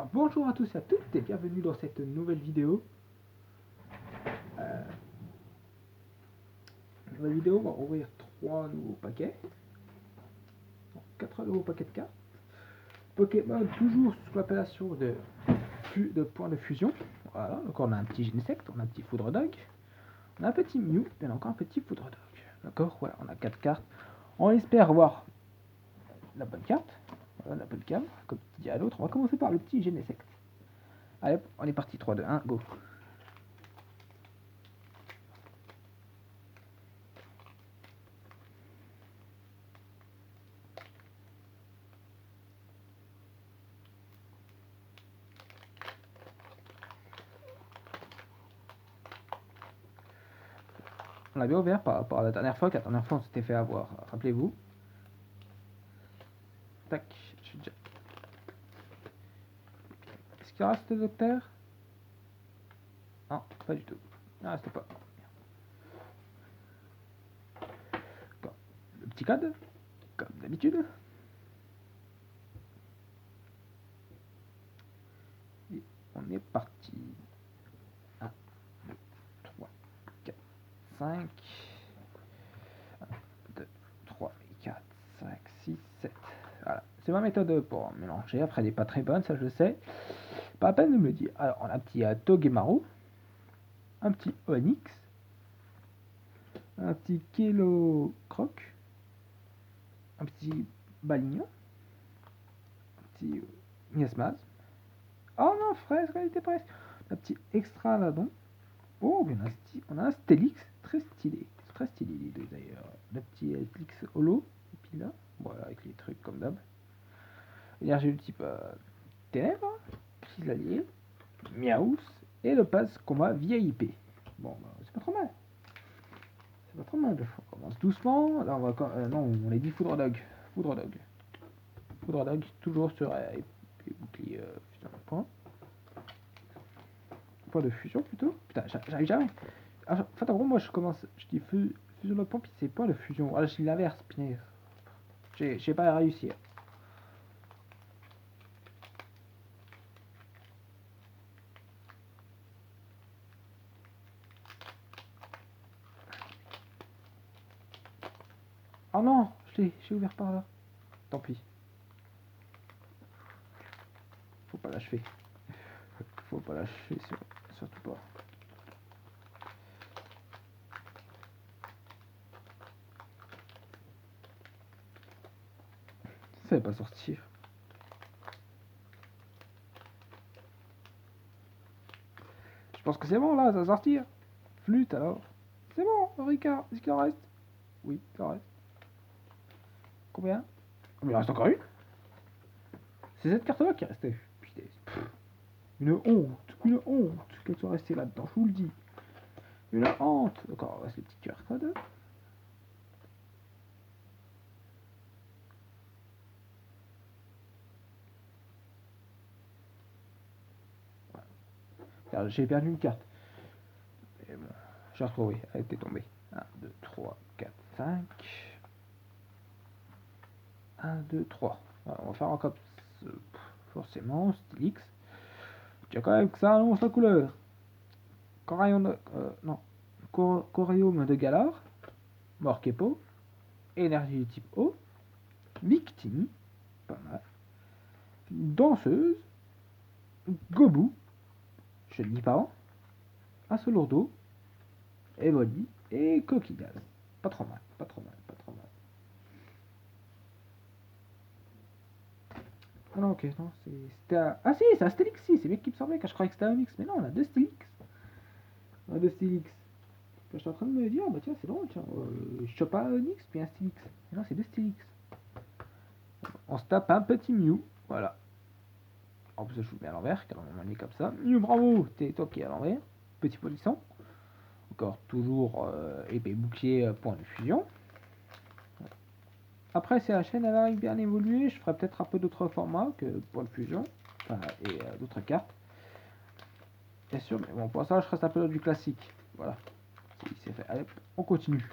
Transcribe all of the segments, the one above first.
Alors bonjour à tous et à toutes et bienvenue dans cette nouvelle vidéo. On va ouvrir 3 nouveaux paquets. 4 nouveaux paquets de cartes. Pokémon toujours sous l'appellation de points de fusion. Voilà, donc on a un petit Genesect, on a un petit Foudre Dog, on a un petit Mew et encore un petit Foudre Dog. D'accord, voilà, on a 4 cartes. On espère avoir la bonne carte. Voilà, la bonne carte, comme dit à l'autre. On va commencer par le petit Genesect. Allez, on est parti, 3, 2, 1, go. On l'a bien ouvert par rapport à la dernière fois, car la dernière fois on s'était fait avoir, rappelez-vous. Tac, je suis déjà... Est-ce qu'il reste le docteur? Non, pas du tout. Il ne reste pas. D'accord. Le petit code, comme d'habitude. Et on est parti. 1, 2, 3, 4, 5. 1, 2, 3, 4, 5, 6, 7. Voilà. C'est ma méthode pour mélanger. Après, elle n'est pas très bonne, ça je sais. Pas la peine de me le dire. Alors, on a un petit Togemaru. Un petit Onix. Un petit Kilo Croc. Un petit Balignon. Un petit Miasmaz. Oh non, fraise, qualité presque. Un petit extra là-dedans. Oh, on a un Stélix, très stylé. Très stylé les deux d'ailleurs. Le petit Stélix holo, et puis là, voilà, avec les trucs comme d'hab. Énergie du type Ténèbres, Chrysalier, Miaous, et le pass combat via IP. Bon, bah, c'est pas trop mal. C'est pas trop mal. On commence doucement. Là, on va. Non, on est dit Foudre Dog. Foudre Dog. Foudre Dog, toujours sur épée, bouclier, fusion de points. Point de fusion plutôt. Putain, j'arrive jamais. En fait, en gros, moi je commence. Je dis fusion de points, puis c'est point de fusion. Voilà, je dis l'inverse, punaise. J'ai pas réussi. Oh non, j'ai ouvert par là. Tant pis. Faut pas l'achever. Faut pas l'achever, surtout pas. Ça va pas sortir. Je pense que c'est bon là, ça va sortir. Flûte alors. C'est bon, Ricard. Est-ce qu'il en reste? Oui, il en reste. Combien? Oh, mais il en reste encore une. C'est cette carte là qui est restée. Putain. Une honte qu'elle soit restée là-dedans, je vous le dis. Une honte. D'accord, on reste les petits QR codes. J'ai perdu une carte. Et bon, j'ai retrouvé, elle était tombée. 1, 2, 3, 4, 5. 1, 2, 3. Voilà, on va faire encore forcément, Stylix. Tu as quand même que ça annonce la couleur. Non. Corium de Galar. Morkepo. Énergie du type eau. Victime. Pas mal. Danseuse. Gobu. Je ne dis pas. Asolourdo. Evoli. Et Coquillaz. Pas trop mal, pas trop mal, pas trop mal. Ah non, ok, non, c'était Ah si, c'est un Stélix, si, c'est bien qui me semblait, quand je croyais que c'était un mix, mais non, on a deux Stélix. On a deux Stélix. Quand j'étais en train de me dire, bah tiens, c'est drôle, tiens, je chope pas un Onix, puis un Stélix. Mais non, c'est deux Stélix. On se tape un petit Mew, voilà. En plus, je vous le mets à l'envers, car on est comme ça. Mew, bravo, t'es toi qui est à l'envers. Petit polisson. Encore toujours épée bouclier, point de fusion. Après, si la chaîne elle arrive bien évoluée, je ferai peut-être un peu d'autres formats que point de fusion. Enfin, et d'autres cartes. Bien sûr, mais bon, pour ça, je reste un peu dans du classique. Voilà. C'est fait. Allez, on continue.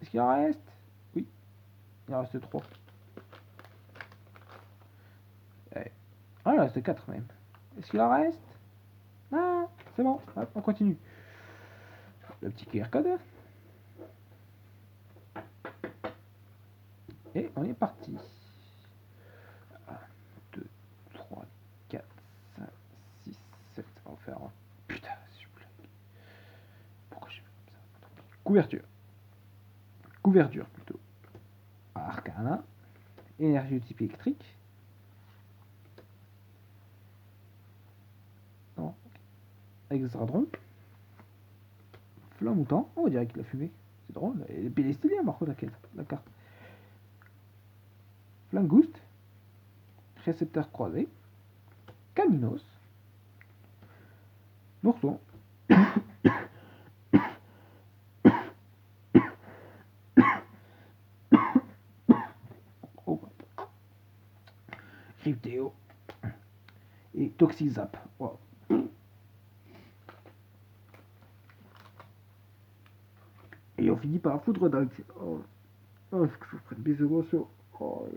Est-ce qu'il en reste? Oui, il en reste 3. Ouais. Ah, il reste 4 même. Est-ce qu'il en reste? Ah, c'est bon, hop, on continue. Le petit QR code. Et on est parti. 1, 2, 3, 4, 5, 6, 7. On va faire un. Putain, s'il vous plaît. Pourquoi j'ai fait comme ça? Couverture. Couverture plutôt. Arcana. Énergie de type électrique. Non. Hexadron. Flamme moutant. Oh, on dirait qu'il a fumé. C'est drôle. Et puis il est stylé, par contre, la carte. Flangouste. Récepteur croisé. Caminos. Nourson. Oh. Cryptéo. Et Toxizap. Wow. Et on finit par un foudre dingue. Oh, oh, faut que je prenne des émotions. Oh.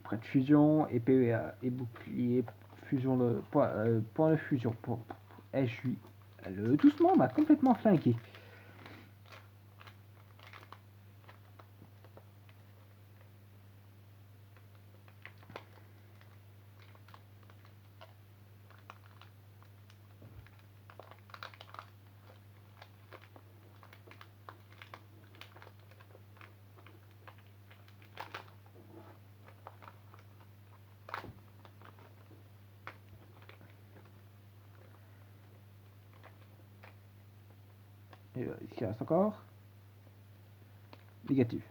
Près de fusion, épée et bouclier, fusion de. Point de fusion. Eh, je suis. Le doucement m'a complètement flingué. Et ici, il reste encore. Négatif.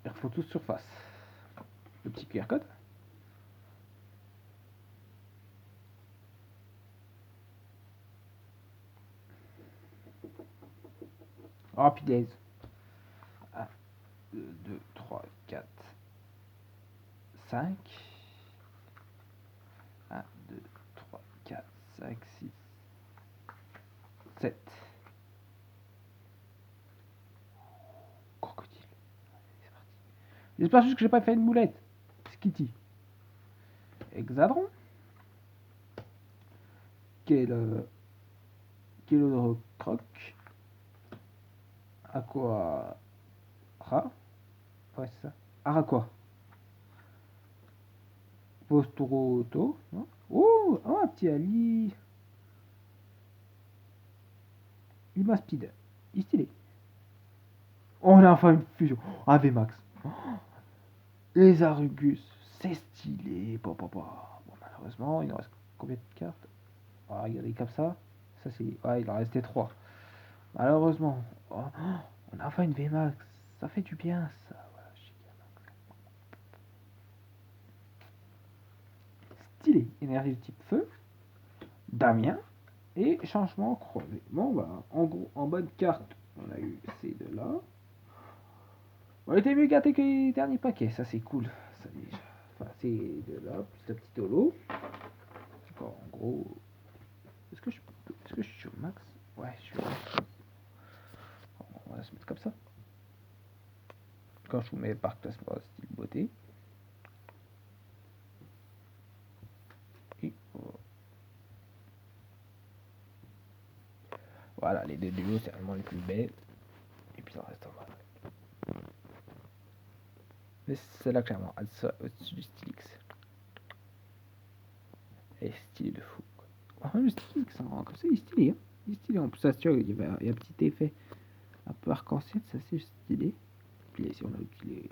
Il faut tous surface. Le petit QR code. Oh, punaise. 1, 2, 3, 4, 5. 1, 2, 3, 4, 5, 6, 7. Crocodile. C'est parti. J'espère juste que j'ai pas fait une boulette. Skitty. Hexadron. Quel croc. Aqua. Ouais, c'est ça. Araqua. Postoroto. Non. Oh, un petit Ali. Limaspide. Il est stylé. Oh, on a enfin une fusion. Oh, VMAX. Oh, les Arugus. C'est stylé. Bon, malheureusement, il en reste combien de cartes? Oh, regardez comme ça. Ça, c'est. Ouais, il en restait 3. Malheureusement. Oh, on a enfin une VMAX. Ça fait du bien, ça. Voilà, stylé. Énergie de type feu. Damien. Et changement croisé. Bon, bah, en gros, en bonne carte, on a eu ces deux-là. On était mieux gâtés que les derniers paquets, ça c'est cool. Ça, déjà. Enfin, ces deux-là, plus le petit holo. En gros, est-ce que je suis sur max? Ouais, je suis sur max. On va se mettre comme ça. Quand je vous mets par classement style beauté. Et voilà, les deux duos, c'est vraiment les plus belles. Et puis ça reste en bas. Mais c'est là clairement, ça au-dessus du Stylix. Elle est stylée de fou. Oh, le Stylix, hein, comme ça, il est stylé. Hein. Il est stylé. En plus, ça, il y a un petit effet un peu arc-en-ciel, ça c'est stylé. Puis là, ici, on a aussi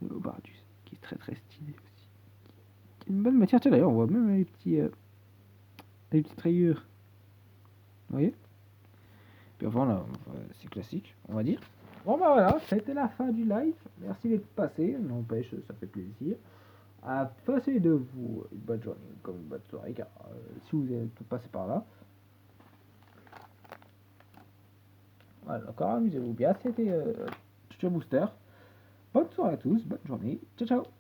le Bardus, qui est très très stylé aussi. Une bonne matière, tiens, d'ailleurs, on voit même les petites rayures. Vous voyez? Puis enfin, là, c'est classique, on va dire. Bon, bah voilà, ça a été la fin du live. Merci d'être passé, n'empêche, ça fait plaisir. Passez de vous une bonne journée comme une bonne soirée, car si vous êtes tout passé par là. Voilà, encore amusez-vous bien, c'était Future Booster. Bonne soirée à tous, bonne journée, ciao ciao.